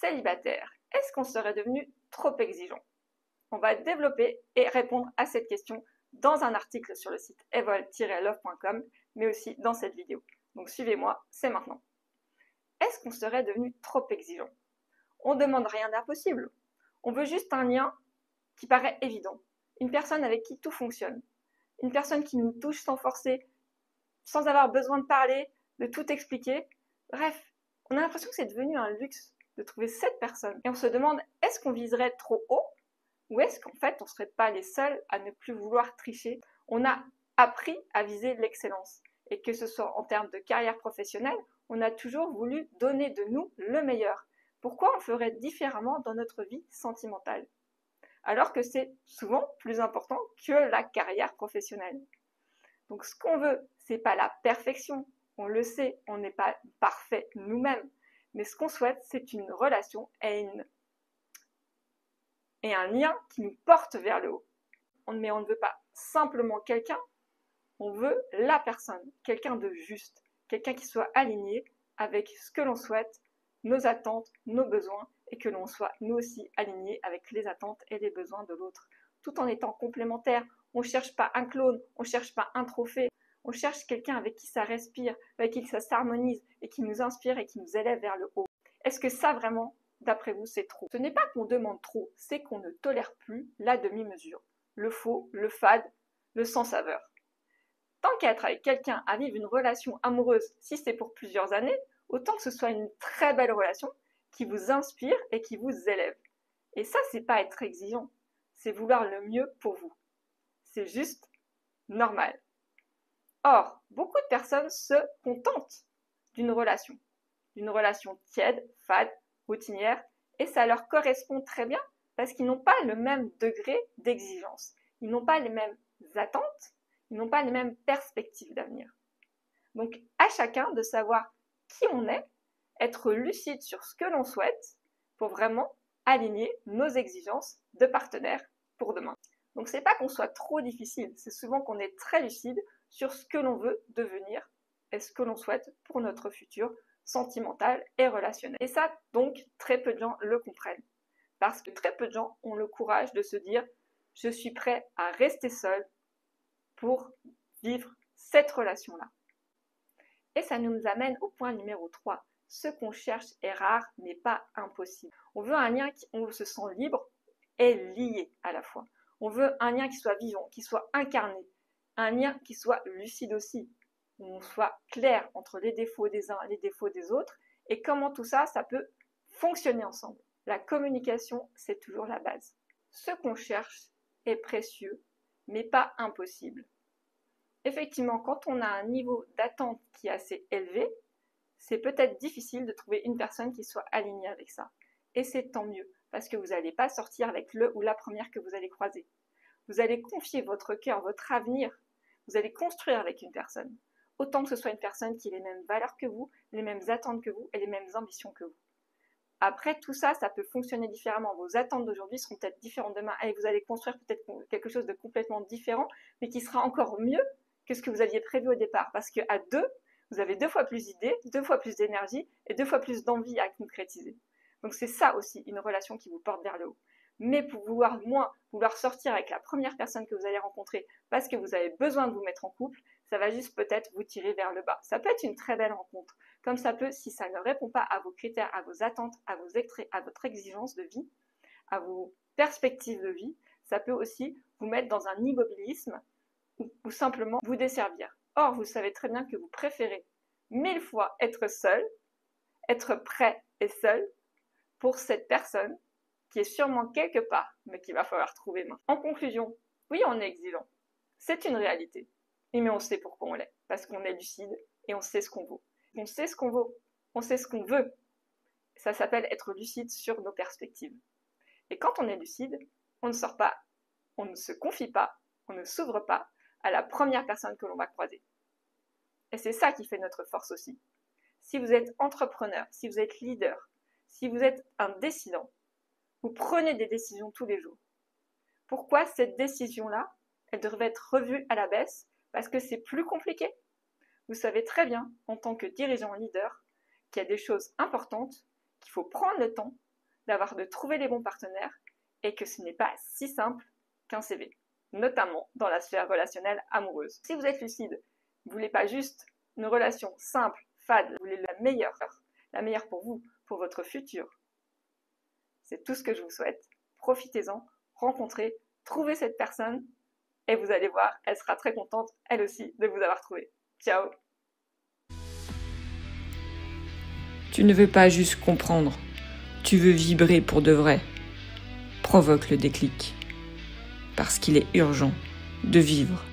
célibataire, est-ce qu'on serait devenu trop exigeant? On va développer et répondre à cette question dans un article sur le site evol-love.com, mais aussi dans cette vidéo. Donc suivez-moi, c'est maintenant. Est-ce qu'on serait devenu trop exigeant? On ne demande rien d'impossible. On veut juste un lien qui paraît évident. Une personne avec qui tout fonctionne. Une personne qui nous touche sans forcer, sans avoir besoin de parler, de tout expliquer. Bref, on a l'impression que c'est devenu un luxe de trouver cette personne. Et on se demande, est-ce qu'on viserait trop haut? Ou est-ce qu'en fait, on ne serait pas les seuls à ne plus vouloir tricher? On a appris à viser l'excellence. Et que ce soit en termes de carrière professionnelle, on a toujours voulu donner de nous le meilleur. Pourquoi on ferait différemment dans notre vie sentimentale? Alors que c'est souvent plus important que la carrière professionnelle. Donc ce qu'on veut, c'est pas la perfection. On le sait, on n'est pas parfait nous-mêmes. Mais ce qu'on souhaite, c'est une relation et un lien qui nous porte vers le haut. Mais on ne veut pas simplement quelqu'un, on veut la personne, quelqu'un de juste, quelqu'un qui soit aligné avec ce que l'on souhaite, nos attentes, nos besoins, et que l'on soit nous aussi alignés avec les attentes et les besoins de l'autre, tout en étant complémentaires. On ne cherche pas un clone, on ne cherche pas un trophée, on cherche quelqu'un avec qui ça respire, avec qui ça s'harmonise et qui nous inspire et qui nous élève vers le haut. Est-ce que ça vraiment, d'après vous, c'est trop? Ce n'est pas qu'on demande trop, c'est qu'on ne tolère plus la demi-mesure, le faux, le fade, le sans saveur. Tant qu'à être avec quelqu'un, à vivre une relation amoureuse, si c'est pour plusieurs années, autant que ce soit une très belle relation qui vous inspire et qui vous élève. Et ça, c'est pas être exigeant, c'est vouloir le mieux pour vous. C'est juste normal. Or, beaucoup de personnes se contentent d'une relation tiède, fade, routinière, et ça leur correspond très bien parce qu'ils n'ont pas le même degré d'exigence, ils n'ont pas les mêmes attentes, ils n'ont pas les mêmes perspectives d'avenir. Donc, à chacun de savoir qui on est, être lucide sur ce que l'on souhaite pour vraiment aligner nos exigences de partenaire pour demain. Donc, c'est pas qu'on soit trop difficile, c'est souvent qu'on est très lucide sur ce que l'on veut devenir et ce que l'on souhaite pour notre futur sentimental et relationnel. Et ça, donc, très peu de gens le comprennent. Parce que très peu de gens ont le courage de se dire « je suis prêt à rester seul pour vivre cette relation-là ». Et ça nous amène au point numéro 3. Ce qu'on cherche est rare, mais pas impossible. On veut un lien où on se sent libre et lié à la fois. On veut un lien qui soit vivant, qui soit incarné. Un lien qui soit lucide aussi, où on soit clair entre les défauts des uns et les défauts des autres, et comment tout ça, ça peut fonctionner ensemble. La communication, c'est toujours la base. Ce qu'on cherche est précieux, mais pas impossible. Effectivement, quand on a un niveau d'attente qui est assez élevé, c'est peut-être difficile de trouver une personne qui soit alignée avec ça. Et c'est tant mieux, parce que vous n'allez pas sortir avec le ou la première que vous allez croiser. Vous allez confier votre cœur, votre avenir, vous allez construire avec une personne. Autant que ce soit une personne qui ait les mêmes valeurs que vous, les mêmes attentes que vous et les mêmes ambitions que vous. Après, tout ça, ça peut fonctionner différemment. Vos attentes d'aujourd'hui seront peut-être différentes demain et vous allez construire peut-être quelque chose de complètement différent, mais qui sera encore mieux que ce que vous aviez prévu au départ. Parce qu'à deux, vous avez 2 fois plus d'idées, 2 fois plus d'énergie et 2 fois plus d'envie à concrétiser. Donc c'est ça aussi, une relation qui vous porte vers le haut. Mais pour vouloir sortir avec la première personne que vous allez rencontrer parce que vous avez besoin de vous mettre en couple, ça va juste peut-être vous tirer vers le bas. Ça peut être une très belle rencontre, comme ça peut, si ça ne répond pas à vos critères, à vos attentes, à votre exigence de vie, à vos perspectives de vie, ça peut aussi vous mettre dans un immobilisme ou simplement vous desservir. Or, vous savez très bien que vous préférez 1000 fois être seul, être prêt et seul pour cette personne qui est sûrement quelque part, mais qu'il va falloir trouver maintenant. En conclusion, oui, on est exigeant. C'est une réalité. Mais on sait pourquoi on l'est. Parce qu'on est lucide et on sait ce qu'on vaut. On sait ce qu'on vaut. On sait ce qu'on veut. Ça s'appelle être lucide sur nos perspectives. Et quand on est lucide, on ne sort pas, on ne se confie pas, on ne s'ouvre pas à la première personne que l'on va croiser. Et c'est ça qui fait notre force aussi. Si vous êtes entrepreneur, si vous êtes leader, si vous êtes un décidant, vous prenez des décisions tous les jours. Pourquoi cette décision-là, elle devrait être revue à la baisse? Parce que c'est plus compliqué. Vous savez très bien, en tant que dirigeant leader, qu'il y a des choses importantes, qu'il faut prendre le temps de trouver les bons partenaires et que ce n'est pas si simple qu'un CV, notamment dans la sphère relationnelle amoureuse. Si vous êtes lucide, vous ne voulez pas juste une relation simple, fade, vous voulez la meilleure pour vous, pour votre futur. C'est tout ce que je vous souhaite. Profitez-en, rencontrez, trouvez cette personne et vous allez voir, elle sera très contente, elle aussi, de vous avoir trouvé. Ciao! Tu ne veux pas juste comprendre, tu veux vibrer pour de vrai. Provoque le déclic, parce qu'il est urgent de vivre